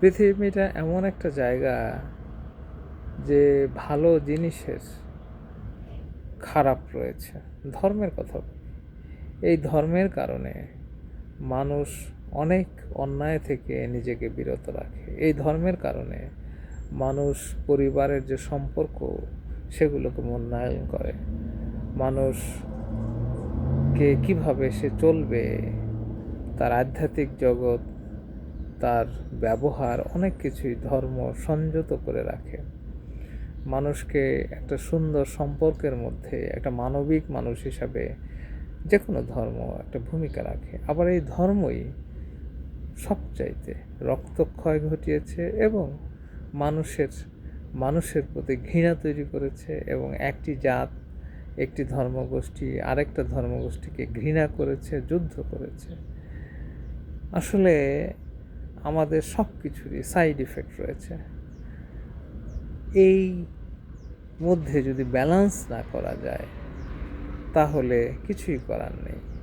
পৃথিবীটা এমন একটা জায়গা যে ভালো জিনিসের খারাপ রয়েছে। ধর্মের কথা বলি, এই ধর্মের কারণে মানুষ অনেক অন্যায় থেকে নিজেকে বিরত রাখে। এই ধর্মের কারণে মানুষ পরিবারের যে সম্পর্ক সেগুলোকে মূল্যায়ন করে। মানুষকে কিভাবে সে চলবে, তার আধ্যাত্মিক জগৎ, তার ব্যবহার, অনেক কিছুই ধর্ম সংযত করে রাখে। মানুষকে একটা সুন্দর সম্পর্কের মধ্যে একটা মানবিক মানুষ হিসাবে যে কোনো ধর্ম একটা ভূমিকা রাখে। আবার এই ধর্মই সবচাইতে রক্তক্ষয় ঘটিয়েছে এবং মানুষের প্রতি ঘৃণা তৈরি করেছে, এবং একটি জাত, একটি ধর্মগোষ্ঠী আরেকটা ধর্মগোষ্ঠীকে ঘৃণা করেছে, যুদ্ধ করেছে। আসলে আমাদের সব কিছুরই সাইড ইফেক্ট রয়েছে। এই মধ্যে যদি ব্যালেন্স না করা যায় তাহলে কিছুই করার নেই।